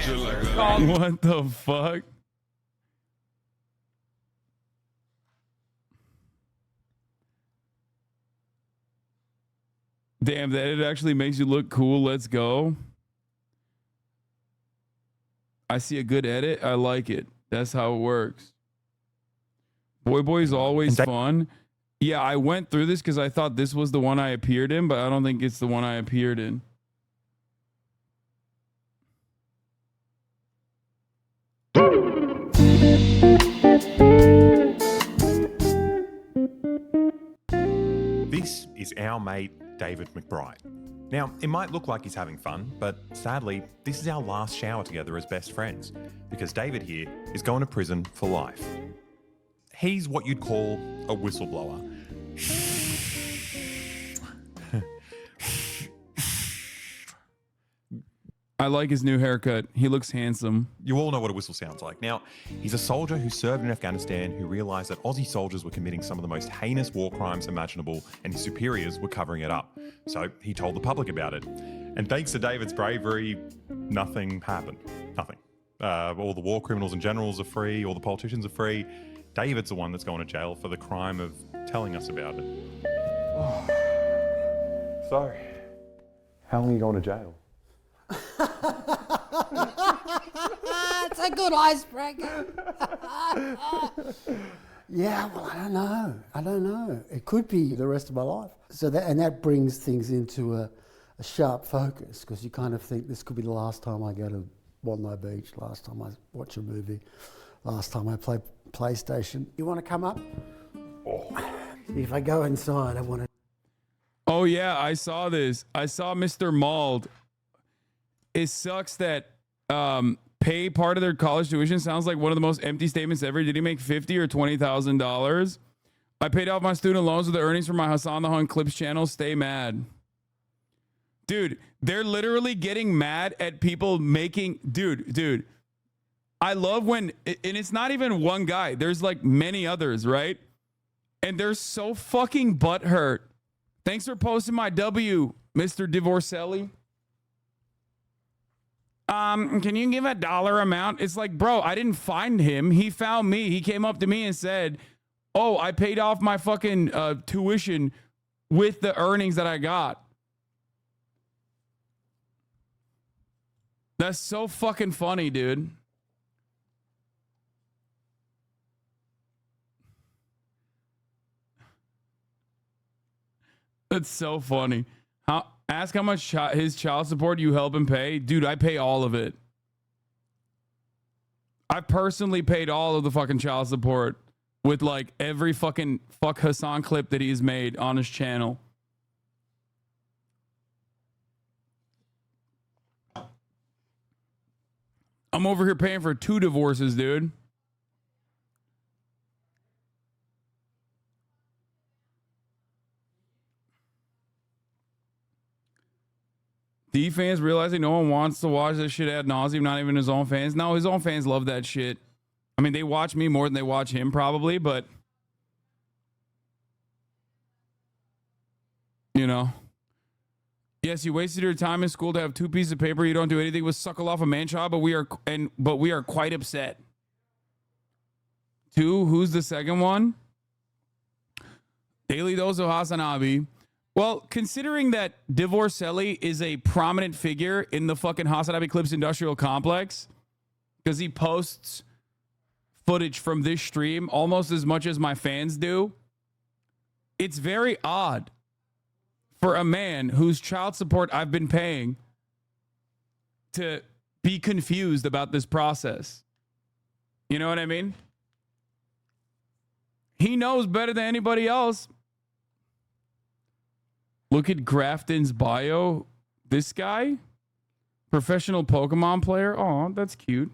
What the fuck? Damn, that it actually makes you look cool. Let's go. I see a good edit. I like it. That's how it works. Boy is always fun. Yeah, I went through this because I thought this was the one I appeared in, but I don't think it's the one I appeared in. This is our mate, David McBride. Now, it might look like he's having fun, but sadly, this is our last shower together as best friends, because David here is going to prison for life. He's what you'd call a whistleblower. I like his new haircut. He looks handsome. You all know what a whistle sounds like. Now, he's a soldier who served in Afghanistan who realised that Aussie soldiers were committing some of the most heinous war crimes imaginable and his superiors were covering it up. So he told the public about it. And thanks to David's bravery, nothing happened. Nothing. All the war criminals and generals are free, all the politicians are free. David's the one that's going to jail for the crime of telling us about it. Oh. So, how long are you going to jail? It's a good icebreaker. Yeah, well, I don't know. It could be the rest of my life. So that brings things into a sharp focus, because you kind of think this could be the last time I go to Bondi Beach, last time I watch a movie, last time I play PlayStation. You want to come up? Oh. If I go inside, I want to. Oh yeah, I saw this. I saw Mr. Mauled. It sucks that pay part of their college tuition sounds like one of the most empty statements ever. Did he make $50,000 or $20,000? I paid off my student loans with the earnings from my Hasan the Hun Clips channel. Stay mad. Dude, they're literally getting mad at people making... Dude. I love when... And it's not even one guy. There's like many others, right? And they're so fucking butthurt. Thanks for posting my W, Mr. Divorcelli. Can you give a dollar amount? It's like, bro, I didn't find him. He found me. He came up to me and said, oh, I paid off my fucking tuition with the earnings that I got. That's so fucking funny, dude. That's so funny. Ask how much his child support you help him pay. Dude, I pay all of it. I personally paid all of the fucking child support with like every fucking fuck Hasan clip that he's made on his channel. I'm over here paying for 2 divorces, dude. D fans realizing no one wants to watch this shit ad nauseum, not even his own fans. No, his own fans love that shit. I mean, they watch me more than they watch him probably, but you know. Yes, you wasted your time in school to have 2 pieces of paper you don't do anything with, suckle off a man child, but we are quite upset. 2, who's the second one? Daily Dose of HASANABI. Well, considering that Divorcelli is a prominent figure in the fucking HASANABI Clips industrial complex, because he posts footage from this stream almost as much as my fans do, it's very odd for a man whose child support I've been paying to be confused about this process. You know what I mean? He knows better than anybody else. Look at Grafton's bio. This guy? Professional Pokemon player? Oh, that's cute.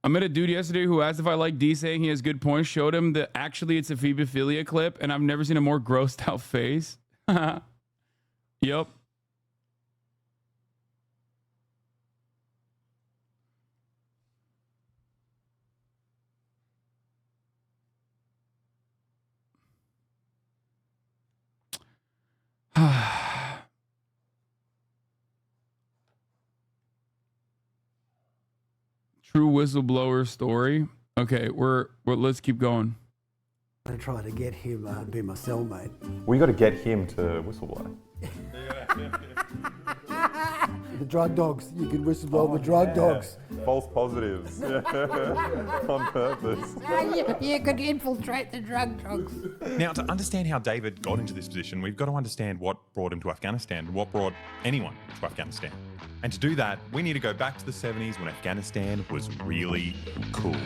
I met a dude yesterday who asked if I like D, saying he has good points. Showed him that actually it's a Phoebophilia clip, and I've never seen a more grossed out face. Yep. True whistleblower story. Okay, let's keep going. I try to get him to be my cellmate. We got to get him to whistleblow. The drug dogs. You can whistleblow with drug dogs. False positives. On purpose. You could infiltrate the drug dogs. Now, to understand how David got into this position, we've got to understand what brought him to Afghanistan and what brought anyone to Afghanistan. And to do that, we need to go back to the 70s when Afghanistan was really cool.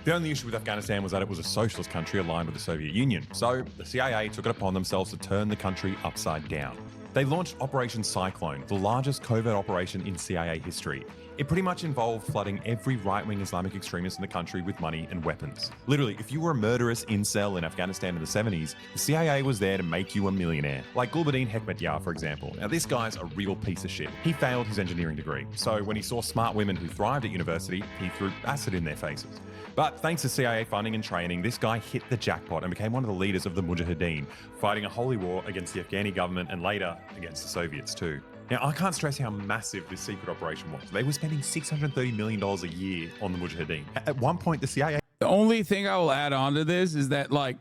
The only issue with Afghanistan was that it was a socialist country aligned with the Soviet Union, so the CIA took it upon themselves to turn the country upside down. They launched Operation Cyclone, the largest covert operation in CIA history. It pretty much involved flooding every right-wing Islamic extremist in the country with money and weapons. Literally, if you were a murderous incel in Afghanistan in the 70s, the CIA was there to make you a millionaire. Like Gulbuddin Hekmatyar, for example. Now, this guy's a real piece of shit. He failed his engineering degree, so when he saw smart women who thrived at university, he threw acid in their faces. But thanks to CIA funding and training, this guy hit the jackpot and became one of the leaders of the Mujahideen, fighting a holy war against the Afghani government and later against the Soviets too. Now, I can't stress how massive this secret operation was. They were spending $630 million a year on the Mujahideen. At one point, the CIA... The only thing I will add on to this is that, like,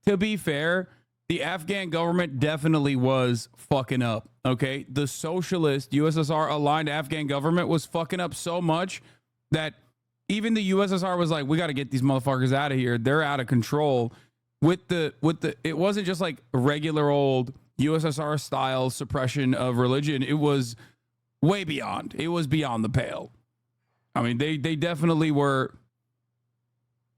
to be fair, the Afghan government definitely was fucking up, okay? The socialist USSR aligned Afghan government was fucking up so much that even the USSR was like, we got to get these motherfuckers out of here. They're out of control. It wasn't just like regular old USSR style suppression of religion. It was way beyond. It was beyond the pale. I mean, they definitely were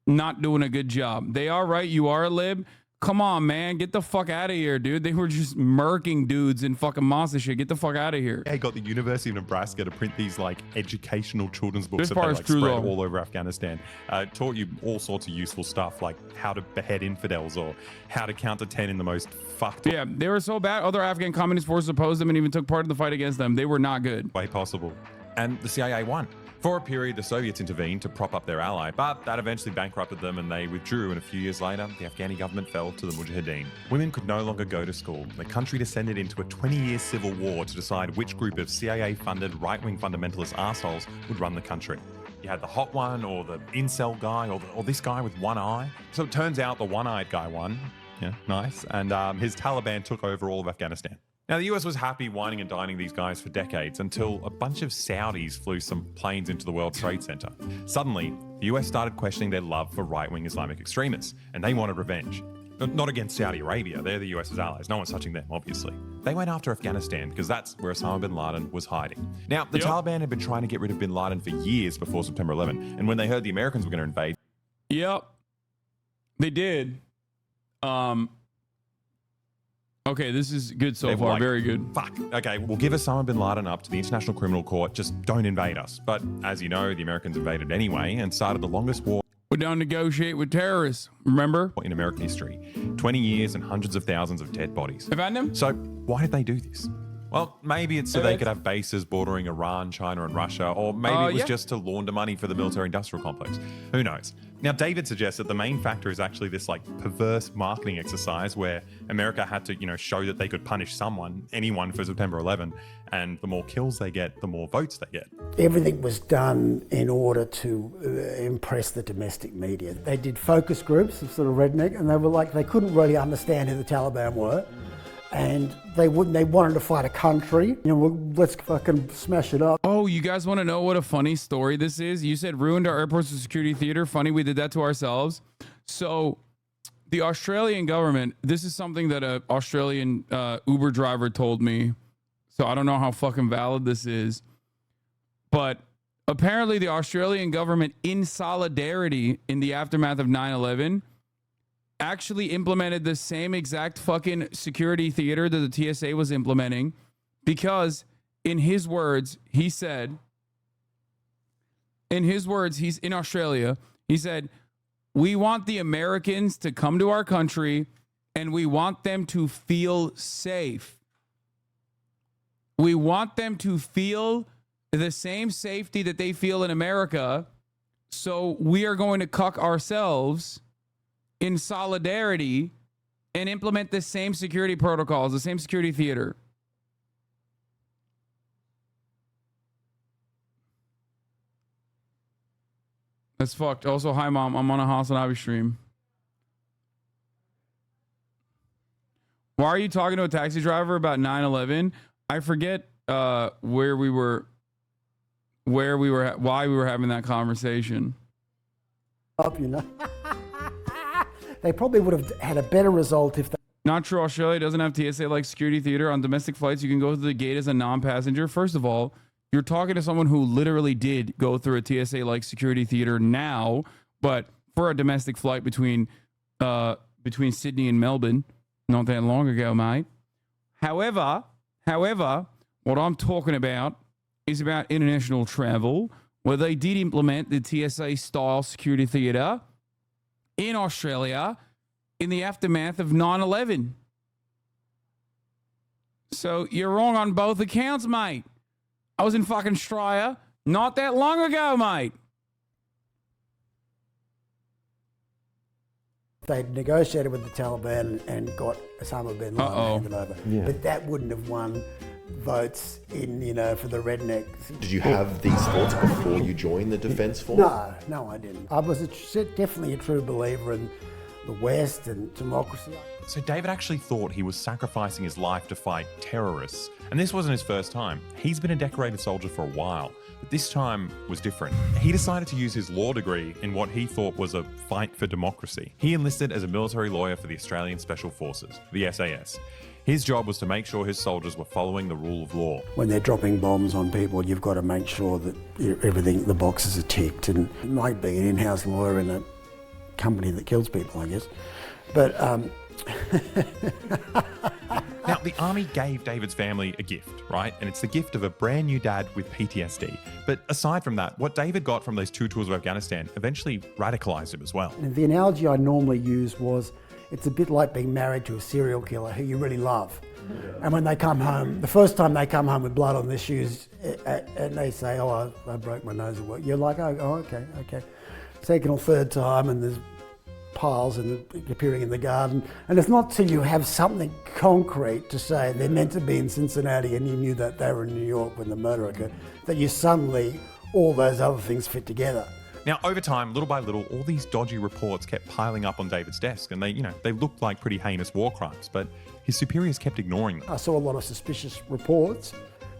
not doing a good job. They are right. You are a lib. Come on, man. Get the fuck out of here, dude. They were just murking dudes in fucking mosques and shit. Get the fuck out of here. They got the University of Nebraska to print these like educational children's books This that they part is like true, spread though. all over Afghanistan. Taught you all sorts of useful stuff like how to behead infidels or how to count to 10 in the most fucked Yeah, they were so bad. Other Afghan communist forces opposed them and even took part in the fight against them. They were not good. way possible. And the CIA won. For a period, the Soviets intervened to prop up their ally, but that eventually bankrupted them and they withdrew, and a few years later, the Afghani government fell to the Mujahideen. Women could no longer go to school. The country descended into a 20-year civil war to decide which group of CIA-funded right-wing fundamentalist arseholes would run the country. You had the hot one, or the incel guy, or this guy with one eye. So it turns out the one-eyed guy won. Yeah, nice. And his Taliban took over all of Afghanistan. Now, the US was happy whining and dining these guys for decades until a bunch of Saudis flew some planes into the World Trade Center. Suddenly, the US started questioning their love for right-wing Islamic extremists, and they wanted revenge. Not against Saudi Arabia, they're the US's allies. No one's touching them, obviously. They went after Afghanistan because that's where Osama bin Laden was hiding. Now, the Taliban had been trying to get rid of bin Laden for years before September 11, and when they heard the Americans were going to invade... Yep, they did. Okay, this is good so They were far. like, Very good. Fuck. Okay, we'll give Osama bin Laden up to the International Criminal Court. Just don't invade us. But as you know, the Americans invaded anyway and started the longest war We're down to negotiate with terrorists. Remember? in American history. 20 years and hundreds of thousands of dead bodies. Found him? So why did they do this? Well, maybe it's so they could have bases bordering Iran, China, and Russia, or maybe it was just to launder money for the military-industrial complex. Who knows? Now, David suggests that the main factor is actually this like perverse marketing exercise where America had to, show that they could punish anyone for September 11, and the more kills they get, the more votes they get. Everything was done in order to impress the domestic media. They did focus groups of sort of redneck, and they couldn't really understand who the Taliban were. And they wanted to fight a country. Let's fucking smash it up. Oh, you guys want to know what a funny story this is? You said ruined our airports and security theater. Funny, we did that to ourselves. So the Australian government, this is something that an Australian Uber driver told me. So I don't know how fucking valid this is. But apparently the Australian government, in solidarity in the aftermath of 9/11, actually implemented the same exact fucking security theater that the TSA was implementing, because in his words, he's in Australia, he said, we want the Americans to come to our country and we want them to feel safe. We want them to feel the same safety that they feel in America. So we are going to cuck ourselves in solidarity and implement the same security protocols, the same security theater. That's fucked. Also, hi, Mom. I'm on a HASANABI stream. Why are you talking to a taxi driver about 9/11? I forget why we were having that conversation. You know, they probably would have had a better result if they. Not true. Australia doesn't have TSA like security theater on domestic flights. You can go through the gate as a non-passenger. First of all, you're talking to someone who literally did go through a TSA like security theater now, but for a domestic flight between Sydney and Melbourne, not that long ago, mate. However, what I'm talking about is about international travel, where they did implement the TSA style security theater in Australia in the aftermath of 9/11. So you're wrong on both accounts, mate. I was in fucking Australia not that long ago, mate. They negotiated with the Taliban and got Osama bin Laden handed over. Yeah. But that wouldn't have won votes in, for the rednecks. Did you have these thoughts before you joined the Defence Force? No, I didn't. I was definitely a true believer in the West and democracy. So David actually thought he was sacrificing his life to fight terrorists. And this wasn't his first time. He's been a decorated soldier for a while, but this time was different. He decided to use his law degree in what he thought was a fight for democracy. He enlisted as a military lawyer for the Australian Special Forces, the SAS. His job was to make sure his soldiers were following the rule of law. When they're dropping bombs on people, you've got to make sure that everything, the boxes are ticked. And it might be an in-house lawyer in a company that kills people, I guess. But now, the army gave David's family a gift, right? And it's the gift of a brand new dad with PTSD. But aside from that, what David got from those 2 tours of Afghanistan eventually radicalized him as well. And the analogy I normally use was, it's a bit like being married to a serial killer who you really love. Yeah. And when they come home, the first time they come home with blood on their shoes and they say, oh, I broke my nose at work, you're like, oh, okay. Second or third time and there's piles appearing in the garden. And it's not till you have something concrete to say they're meant to be in Cincinnati and you knew that they were in New York when the murder occurred, that you suddenly, all those other things fit together. Now, over time, little by little, all these dodgy reports kept piling up on David's desk, and they looked like pretty heinous war crimes, but his superiors kept ignoring them. I saw a lot of suspicious reports.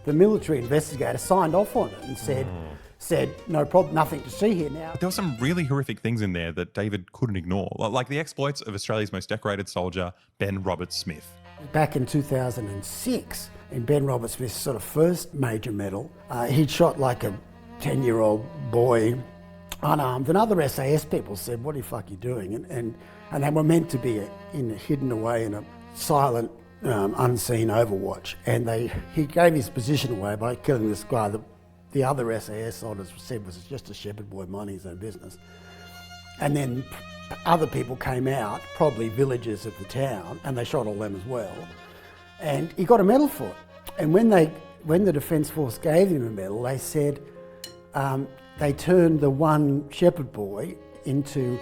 The military investigator signed off on it and said no problem, nothing to see here now. But there were some really horrific things in there that David couldn't ignore, like the exploits of Australia's most decorated soldier, Ben Roberts-Smith. Back in 2006, in Ben Roberts-Smith's sort of first major medal, he'd shot like a 10-year-old boy unarmed, and other SAS people said, what the fuck are you doing? And they were meant to be hidden away in a silent, unseen overwatch. And he gave his position away by killing this guy that the other SAS soldiers said was just a shepherd boy minding his own business. And then other people came out, probably villagers of the town, and they shot all them as well. And he got a medal for it. And when the Defence Force gave him a medal, they said, they turned the one shepherd boy into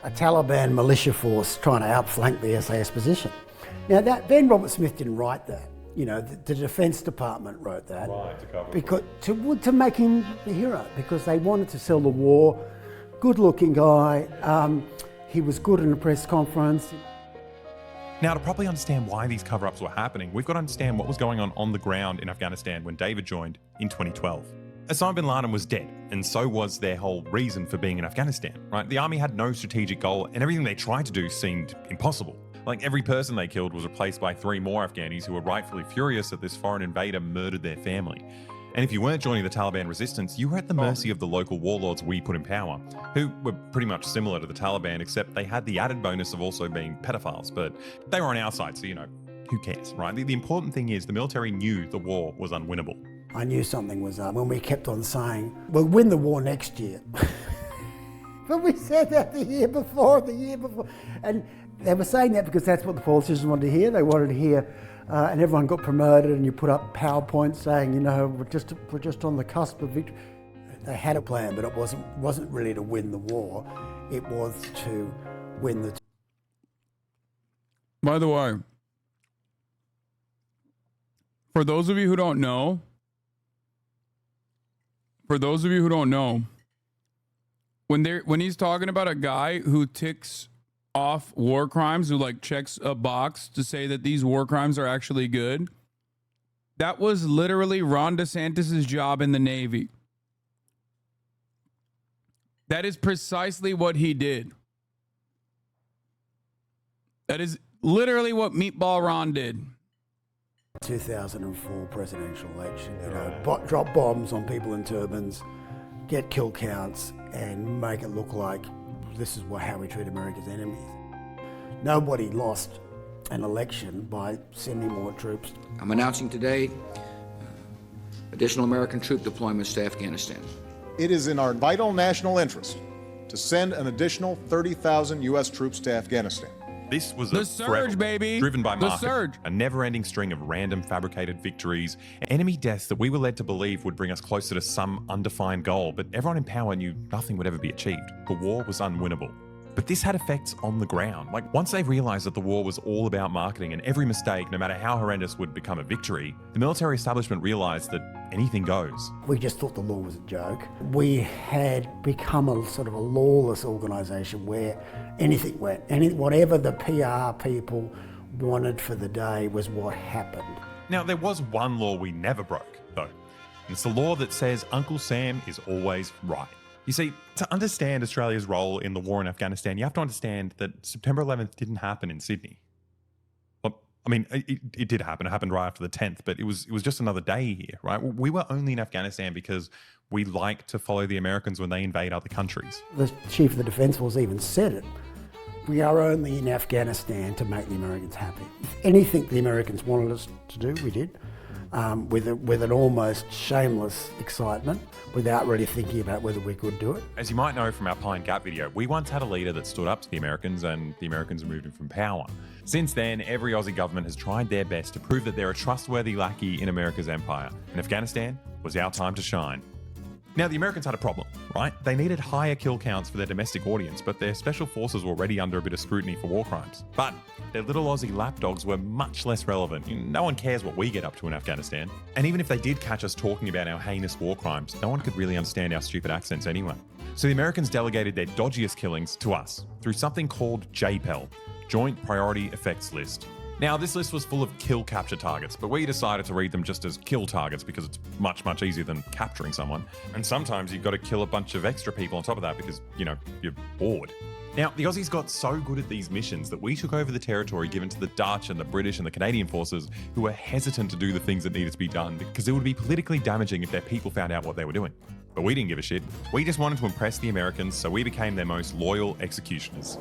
a Taliban militia force trying to outflank the SAS position. Now, that Ben Roberts-Smith didn't write that. The Defence Department wrote that. Right, to cover because to make him the hero, because they wanted to sell the war. Good-looking guy. He was good in a press conference. Now, to properly understand why these cover-ups were happening, we've got to understand what was going on the ground in Afghanistan when David joined in 2012. Osama bin Laden was dead, and so was their whole reason for being in Afghanistan, right? The army had no strategic goal, and everything they tried to do seemed impossible. Like, every person they killed was replaced by 3 more Afghanis who were rightfully furious that this foreign invader murdered their family. And if you weren't joining the Taliban resistance, you were at the mercy of the local warlords we put in power, who were pretty much similar to the Taliban, except they had the added bonus of also being pedophiles, but they were on our side, so, who cares, right? The important thing is the military knew the war was unwinnable. I knew something was up when we kept on saying, we'll win the war next year. But we said that the year before. And they were saying that because that's what the politicians wanted to hear. They wanted to hear, and everyone got promoted and you put up PowerPoints saying, we're just on the cusp of victory. They had a plan, but it wasn't really to win the war. It was to win the By the way, for those of you who don't know, when he's talking about a guy who ticks off war crimes, who like checks a box to say that these war crimes are actually good, that was literally Ron DeSantis' job in the Navy. That is precisely what he did. That is literally what Meatball Ron did. 2004 presidential election, drop bombs on people in turbans, get kill counts, and make it look like this is how we treat America's enemies. Nobody lost an election by sending more troops. I'm announcing today additional American troop deployments to Afghanistan. It is in our vital national interest to send an additional 30,000 U.S. troops to Afghanistan. This was The a surge, threat baby. driven by The market, surge. a never-ending string of random fabricated victories, enemy deaths that we were led to believe would bring us closer to some undefined goal, but everyone in power knew nothing would ever be achieved. The war was unwinnable. But this had effects on the ground. Like, once they realized that the war was all about marketing and every mistake, no matter how horrendous, would become a victory, the military establishment realized that anything goes. We just thought the law was a joke. We had become a sort of a lawless organisation where anything went. Whatever the PR people wanted for the day was what happened. Now, there was one law we never broke, though. And it's the law that says Uncle Sam is always right. You see, to understand Australia's role in the war in Afghanistan, you have to understand that September 11th didn't happen in Sydney. Well, I mean, it did happen. It happened right after the 10th, but it was just another day here, right? We were only in Afghanistan because we like to follow the Americans when they invade other countries. The Chief of the Defence Force even said it. We are only in Afghanistan to make the Americans happy. Anything the Americans wanted us to do, we did. With an almost shameless excitement, without really thinking about whether we could do it. As you might know from our Pine Gap video, we once had a leader that stood up to the Americans, and the Americans removed him from power. Since then, every Aussie government has tried their best to prove that they're a trustworthy lackey in America's empire, and Afghanistan was our time to shine. Now, the Americans had a problem, right? They needed higher kill counts for their domestic audience, but their special forces were already under a bit of scrutiny for war crimes. But their little Aussie lapdogs were much less relevant. No one cares what we get up to in Afghanistan. And even if they did catch us talking about our heinous war crimes, no one could really understand our stupid accents anyway. So the Americans delegated their dodgiest killings to us through something called JPEL, Joint Priority Effects List. Now, this list was full of kill capture targets, but we decided to read them just as kill targets because it's much, much easier than capturing someone. And sometimes you've got to kill a bunch of extra people on top of that because, you're bored. Now, the Aussies got so good at these missions that we took over the territory given to the Dutch and the British and the Canadian forces, who were hesitant to do the things that needed to be done because it would be politically damaging if their people found out what they were doing. But we didn't give a shit. We just wanted to impress the Americans, so we became their most loyal executioners.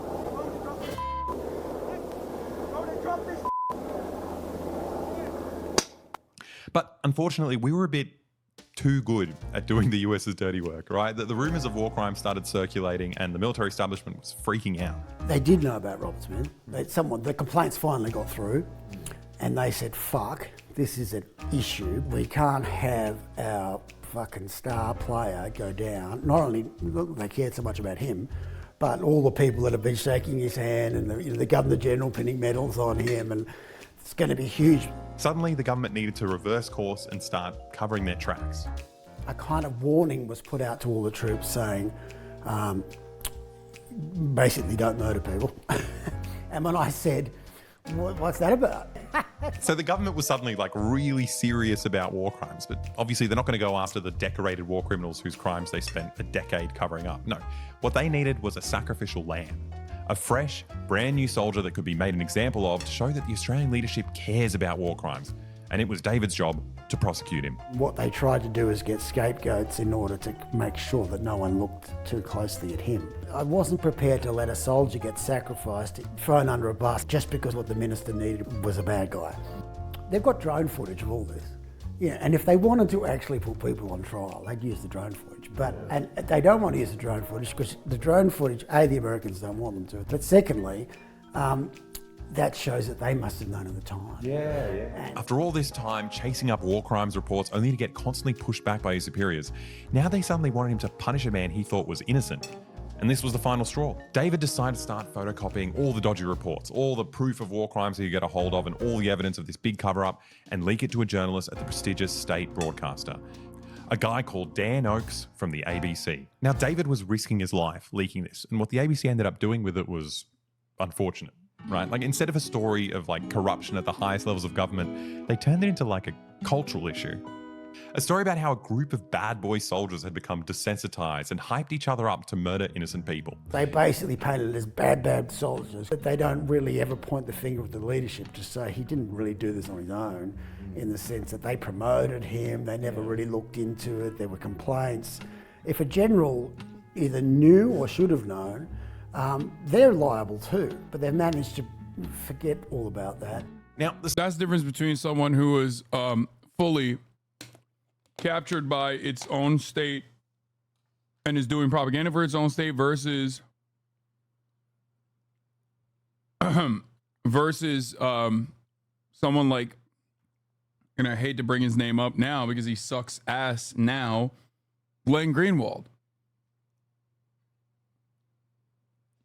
But unfortunately, we were a bit too good at doing the US's dirty work, right? The rumors of war crimes started circulating and the military establishment was freaking out. They did know about Robert Smith. The complaints finally got through, and they said, fuck, this is an issue. We can't have our fucking star player go down. Not only they cared so much about him, but all the people that have been shaking his hand and the Governor General pinning medals on him, and it's going to be huge. Suddenly, the government needed to reverse course and start covering their tracks. A kind of warning was put out to all the troops saying, basically don't murder people. And when I said, what's that about? So the government was suddenly really serious about war crimes, but obviously they're not going to go after the decorated war criminals whose crimes they spent a decade covering up. No, what they needed was a sacrificial lamb. A fresh, brand new soldier that could be made an example of to show that the Australian leadership cares about war crimes. And it was David's job to prosecute him. What they tried to do is get scapegoats in order to make sure that no one looked too closely at him. I wasn't prepared to let a soldier get sacrificed, thrown under a bus, just because what the minister needed was a bad guy. They've got drone footage of all this. Yeah, and if they wanted to actually put people on trial, they'd use the drone footage. And they don't want to use the drone footage because the drone footage, A, the Americans don't want them to, but secondly, that shows that they must have known at the time. Yeah. After all this time chasing up war crimes reports only to get constantly pushed back by his superiors, now they suddenly wanted him to punish a man he thought was innocent. And this was the final straw. David decided to start photocopying all the dodgy reports, all the proof of war crimes he could get a hold of, and all the evidence of this big cover-up, and leak it to a journalist at the prestigious state broadcaster, a guy called Dan Oakes from the ABC. Now, David was risking his life leaking this, and what the ABC ended up doing with it was unfortunate, right? Like, instead of a story of like corruption at the highest levels of government, they turned it into like a cultural issue. A story about how a group of bad boy soldiers had become desensitized and hyped each other up to murder innocent people. They basically painted it as bad soldiers, but they don't really ever point the finger at the leadership to say he didn't really do this on his own, in the sense that they promoted him, they never really looked into it, there were complaints. If a general either knew or should have known, they're liable too, but they've managed to forget all about that. Now, That's the difference between someone who is fully captured by its own state and is doing propaganda for its own state versus someone like, and I hate to bring his name up now because he sucks ass now, Glenn Greenwald.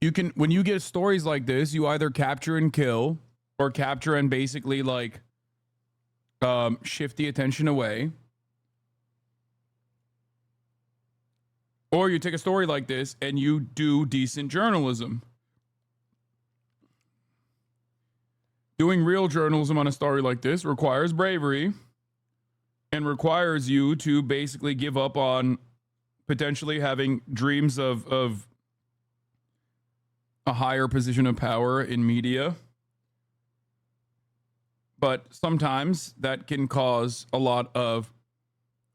You can, when you get stories like this, you either capture and kill or capture and basically like shift the attention away. Or you take a story like this and you do decent journalism. Doing real journalism on a story like this requires bravery and requires you to basically give up on potentially having dreams of a higher position of power in media. But sometimes that can cause a lot of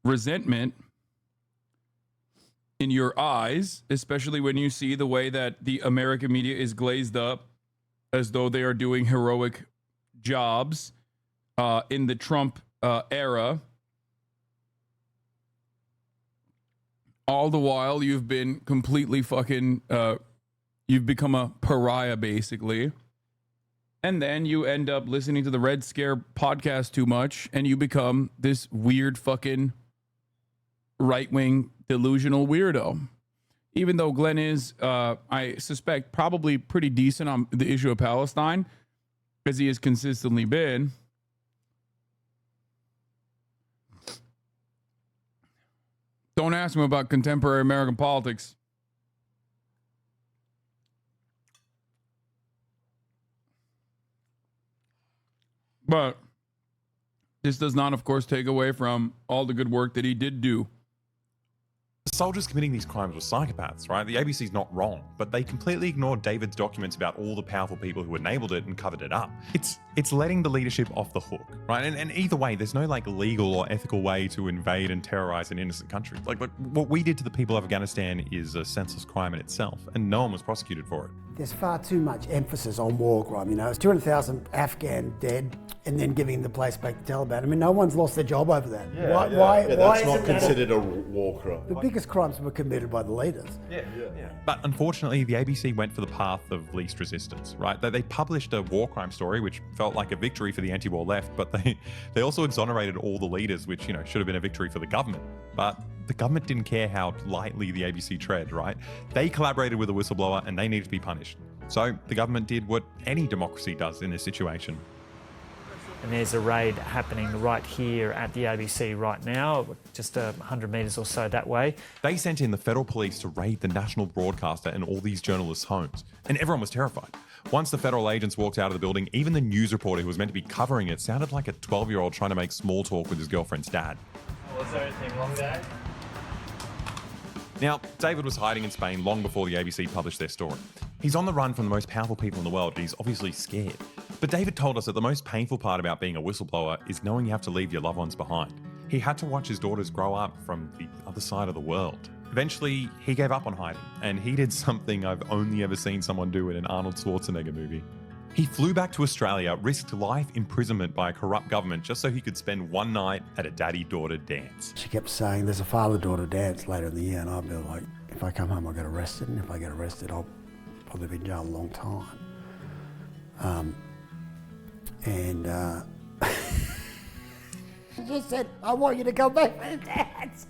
resentment in your eyes, especially when you see the way that the American media is glazed up as though they are doing heroic jobs in the Trump era. All the while you've been completely fucking, you've become a pariah basically. And then you end up listening to the Red Scare podcast too much and you become this weird fucking right-wing delusional weirdo. Even though Glenn is, I suspect, probably pretty decent on the issue of Palestine, as he has consistently been. Don't ask him about contemporary American politics. But this does not, of course, take away from all the good work that he did do. the soldiers committing these crimes were psychopaths, right? The ABC's not wrong, but they completely ignored David's documents about all the powerful people who enabled it and covered it up. It's letting the leadership off the hook, right? And either way, there's no like legal or ethical way to invade and terrorize an innocent country. Like what we did to the people of Afghanistan is a senseless crime in itself, and no one was prosecuted for it. There's far too much emphasis on war crime, you know. It's 200,000 Afghan dead and then giving the place back to Taliban. I mean, no one's lost their job over that. Why that's not considered a war crime. The biggest crimes were committed by the leaders. Yeah. But unfortunately, the ABC went for the path of least resistance, right? They published a war crime story, which felt like a victory for the anti-war left, but they also exonerated all the leaders, which, you know, should have been a victory for the government. But the government didn't care how lightly the ABC tread, right? They collaborated with a whistleblower and they needed to be punished. So the government did what any democracy does in this situation. And there's a raid happening right here at the ABC right now, just 100 metres or so that way. They sent in the federal police to raid the national broadcaster and all these journalists' homes. And everyone was terrified. Once the federal agents walked out of the building, even the news reporter who was meant to be covering it sounded like a 12-year-old trying to make small talk with his girlfriend's dad. Was there anything wrong there? Now, David was hiding in Spain long before the ABC published their story. He's on the run from the most powerful people in the world, and he's obviously scared. But David told us that the most painful part about being a whistleblower is knowing you have to leave your loved ones behind. He had to watch his daughters grow up from the other side of the world. Eventually, he gave up on hiding, and he did something I've only ever seen someone do in an Arnold Schwarzenegger movie. He flew back to Australia, risked life imprisonment by a corrupt government just so he could spend one night at a daddy-daughter dance. She kept saying, there's a father-daughter dance later in the year, and I'd be like, if I come home, I'll get arrested, and if I get arrested, I'll probably be in jail a long time. She just said, I want you to come back for the dance.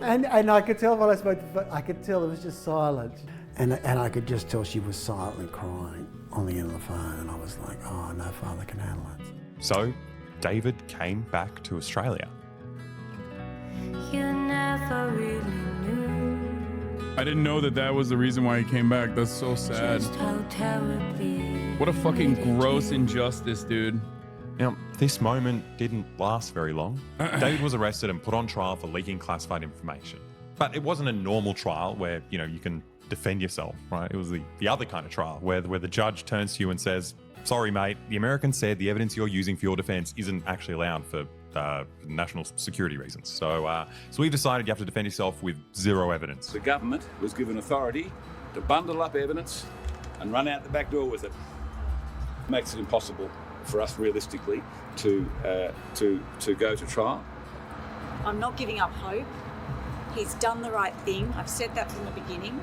And I could tell when I spoke to I could tell it was just silent. And I could just tell she was silently crying on the end of the phone. And I was like, oh, no father can handle it. So David came back to Australia. You never really knew I didn't know that was the reason why he came back. That's so sad. just how terribly What a fucking gross injustice, dude. Now, this moment didn't last very long. David was arrested and put on trial for leaking classified information. But it wasn't a normal trial where, you can defend yourself, right? It was the other kind of trial where the judge turns to you and says, sorry, mate, the Americans said the evidence you're using for your defense isn't actually allowed for national security reasons. So we've decided you have to defend yourself with zero evidence. The government was given authority to bundle up evidence and run out the back door with it. Makes it impossible for us realistically to go to trial. I'm not giving up hope. He's done the right thing. I've said that from the beginning.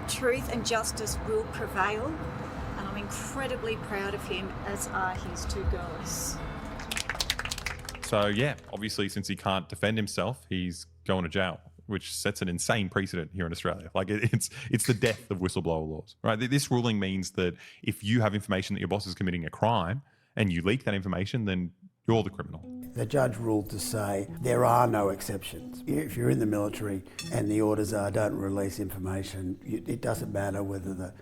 Truth and justice will prevail, and I'm incredibly proud of him, as are his two girls. So yeah, obviously since he can't defend himself, he's going to jail, which sets an insane precedent here in Australia. Like it's the death of whistleblower laws, right? This ruling means that if you have information that your boss is committing a crime and you leak that information, then you're the criminal. The judge ruled to say there are no exceptions. If you're in the military and the orders are don't release information, it doesn't matter whether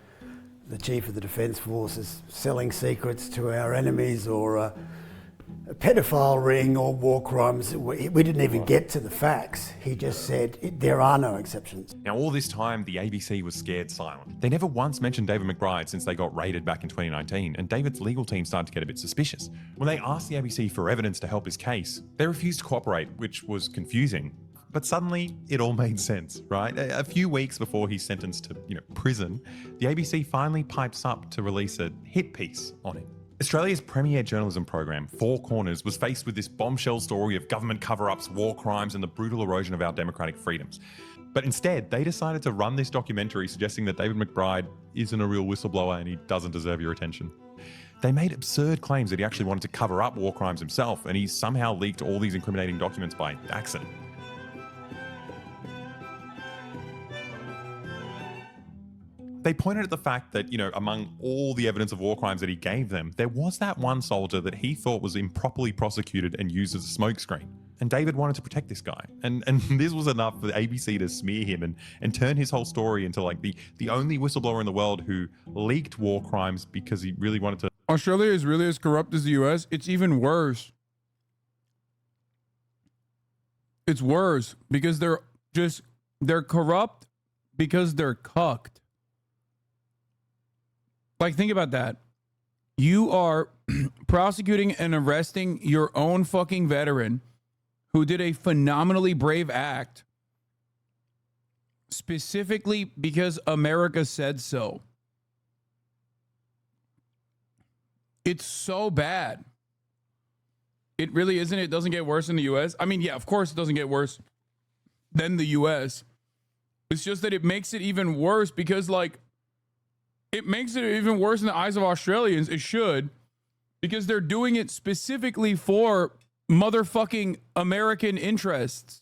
the chief of the Defence Force is selling secrets to our enemies or a pedophile ring or war crimes. We didn't even get to the facts. He just said there are no exceptions. Now, all this time, the ABC was scared silent. They never once mentioned David McBride since they got raided back in 2019, and David's legal team started to get a bit suspicious. When they asked the ABC for evidence to help his case, they refused to cooperate, which was confusing. But suddenly, it all made sense, right? A few weeks before he's sentenced to, prison, the ABC finally pipes up to release a hit piece on him. Australia's premier journalism program, Four Corners, was faced with this bombshell story of government cover-ups, war crimes, and the brutal erosion of our democratic freedoms. But instead, they decided to run this documentary suggesting that David McBride isn't a real whistleblower and he doesn't deserve your attention. They made absurd claims that he actually wanted to cover up war crimes himself, and he somehow leaked all these incriminating documents by accident. They pointed at the fact that, among all the evidence of war crimes that he gave them, there was that one soldier that he thought was improperly prosecuted and used as a smokescreen. And David wanted to protect this guy. And this was enough for the ABC to smear him and turn his whole story into like the only whistleblower in the world who leaked war crimes because he really wanted to. Australia is really as corrupt as the US. It's even worse. It's worse because they're corrupt because they're cucked. Like, think about that. You are prosecuting and arresting your own fucking veteran who did a phenomenally brave act specifically because America said so. It's so bad. It really isn't. It doesn't get worse in the US. I mean, yeah, of course it doesn't get worse than the US. It's just that it makes it even worse because, it makes it even worse in the eyes of Australians. It should, because they're doing it specifically for motherfucking American interests.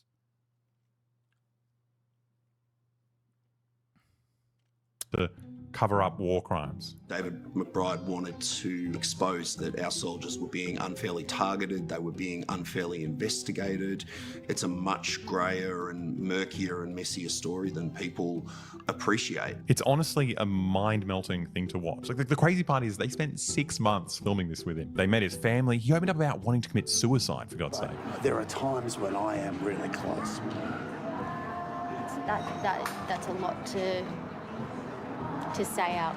To cover up war crimes. David McBride wanted to expose that our soldiers were being unfairly targeted, they were being unfairly investigated. It's a much greyer and murkier and messier story than people appreciate. It's honestly a mind-melting thing to watch. Like, the crazy part is they spent 6 months filming this with him. They met his family. He opened up about wanting to commit suicide, for God's sake. There are times when I am really close. That's a lot to say out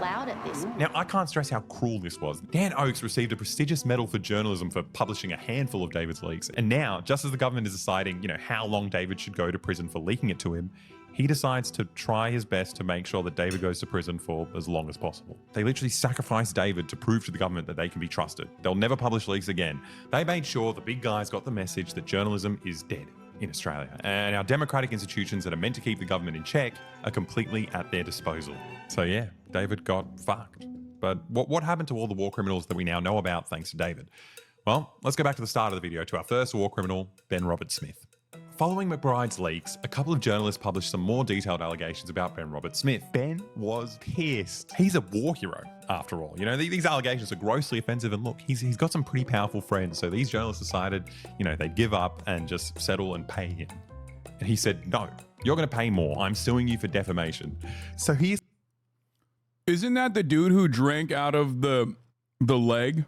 loud at this. Now, I can't stress how cruel this was. Dan Oakes received a prestigious medal for journalism for publishing a handful of David's leaks. And now, just as the government is deciding, how long David should go to prison for leaking it to him, he decides to try his best to make sure that David goes to prison for as long as possible. They literally sacrificed David to prove to the government that they can be trusted. They'll never publish leaks again. They made sure the big guys got the message that journalism is dead in Australia, and our democratic institutions that are meant to keep the government in check are completely at their disposal. So yeah, David got fucked. But what happened to all the war criminals that we now know about thanks to David? Well, let's go back to the start of the video to our first war criminal, Ben Robert Smith. Following McBride's leaks, a couple of journalists published some more detailed allegations about Ben Robert Smith. Ben was pissed. He's a war hero, after all. You know, these allegations are grossly offensive, and look, he's got some pretty powerful friends, so these journalists decided, you know, they'd give up and just settle and pay him. And he said, no, you're going to pay more. I'm suing you for defamation. So he's... Isn't that the dude who drank out of the leg?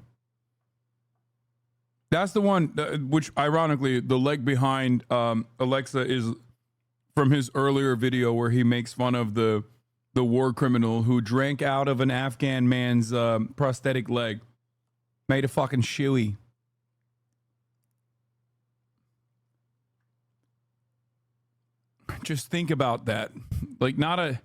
That's the one, which ironically, the leg behind Alexa is from his earlier video where he makes fun of the war criminal who drank out of an Afghan man's prosthetic leg. Made a fucking shoey. Just think about that. Like, not a...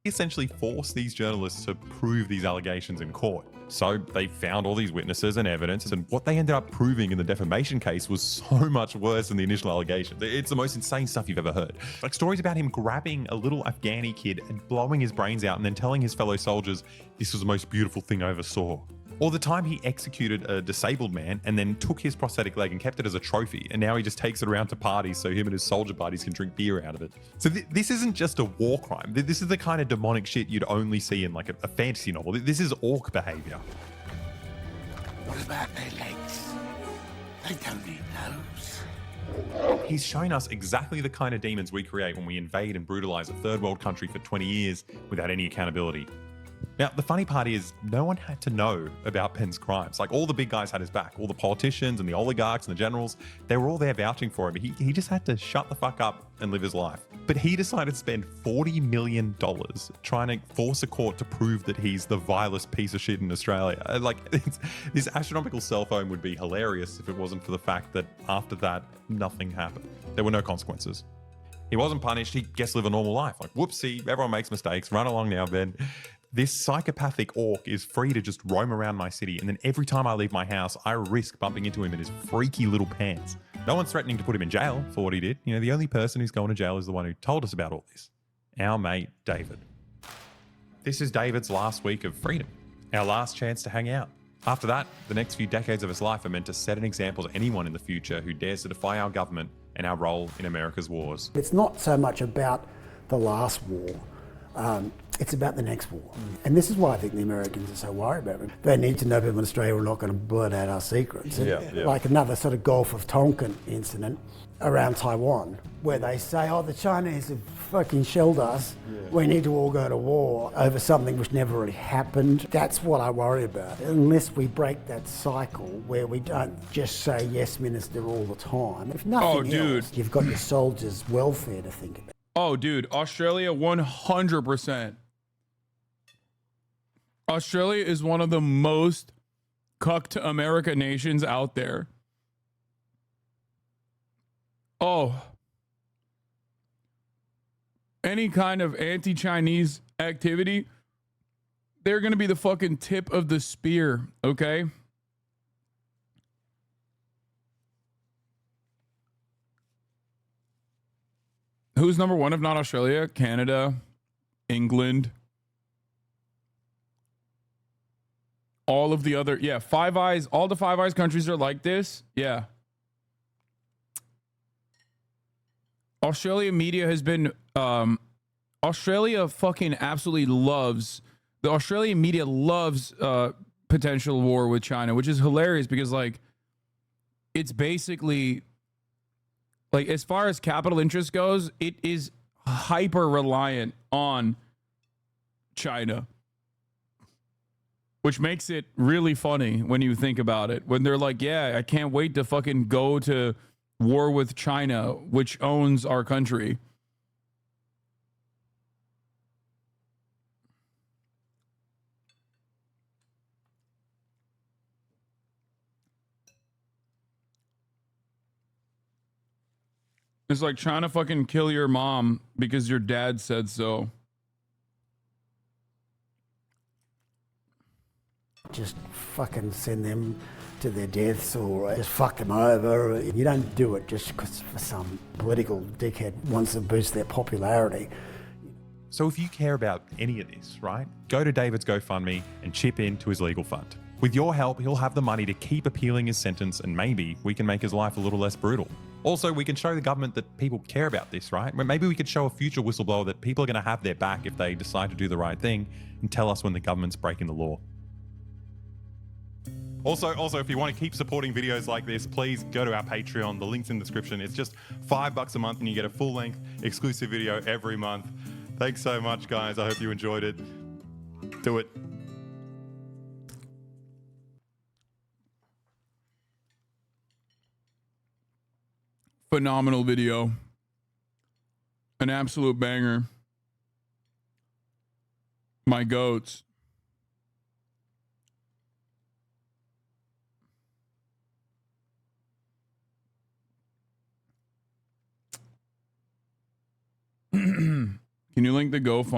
essentially forced these journalists to prove these allegations in court. So they found all these witnesses and evidence, and what they ended up proving in the defamation case was so much worse than the initial allegations. It's the most insane stuff you've ever heard. Like stories about him grabbing a little Afghani kid and blowing his brains out and then telling his fellow soldiers, this was the most beautiful thing I ever saw. Or the time he executed a disabled man and then took his prosthetic leg and kept it as a trophy, and now he just takes it around to parties so him and his soldier buddies can drink beer out of it. So this isn't just a war crime. This is the kind of demonic shit you'd only see in like a fantasy novel. This is orc behavior. What about their legs? They don't need those. He's shown us exactly the kind of demons we create when we invade and brutalize a third world country for 20 years without any accountability. Now, the funny part is no one had to know about Ben's crimes. Like all the big guys had his back, all the politicians and the oligarchs and the generals, they were all there vouching for him. He just had to shut the fuck up and live his life. But he decided to spend $40 million trying to force a court to prove that he's the vilest piece of shit in Australia. Like this astronomical cell phone would be hilarious if it wasn't for the fact that after that, nothing happened. There were no consequences. He wasn't punished. He gets to live a normal life. Like, whoopsie, everyone makes mistakes. Run along now, Ben. This psychopathic orc is free to just roam around my city, and then every time I leave my house, I risk bumping into him in his freaky little pants. No one's threatening to put him in jail for what he did. You know, the only person who's going to jail is the one who told us about all this. Our mate, David. This is David's last week of freedom. Our last chance to hang out. After that, the next few decades of his life are meant to set an example to anyone in the future who dares to defy our government and our role in America's wars. It's not so much about the last war. It's about the next war. And this is why I think the Americans are so worried about it. They need to know people in Australia are not going to blurt out our secrets. Like another sort of Gulf of Tonkin incident around Taiwan, where they say, oh, the Chinese have fucking shelled us. We need to all go to war over something which never really happened. That's what I worry about. Unless we break that cycle where we don't just say, yes, Minister, all the time. If nothing else, you've got your soldiers' welfare to think about. Oh, dude, Australia 100%. Australia is one of the most cucked America nations out there. Oh. Any kind of anti-Chinese activity, they're going to be the fucking tip of the spear, okay? Who's number one if not Australia? Canada, England. All of the other, Five Eyes, all the Five Eyes countries are like this. Yeah. Australian media has been, Australia fucking absolutely loves, the Australian media loves potential war with China, which is hilarious because, like, it's basically, like, as far as capital interest goes, it is hyper reliant on China. Which makes it really funny when you think about it. When they're like, yeah, I can't wait to fucking go to war with China, which owns our country. It's like trying to fucking kill your mom because your dad said so. Just fucking send them to their deaths or just fuck them over. You don't do it just because for some political dickhead wants to boost their popularity. So if you care about any of this, right, go to David's GoFundMe and chip in to his legal fund. With your help, he'll have the money to keep appealing his sentence, and maybe we can make his life a little less brutal. Also, we can show the government that people care about this, right? Maybe we could show a future whistleblower that people are going to have their back if they decide to do the right thing and tell us when the government's breaking the law. Also, if you want to keep supporting videos like this, please go to our Patreon. The link's in the description. It's just $5 a month and you get a full-length exclusive video every month. Thanks so much, guys. I hope you enjoyed it. Do it. Phenomenal video. An absolute banger. My goats. Can you link the GoFundMe?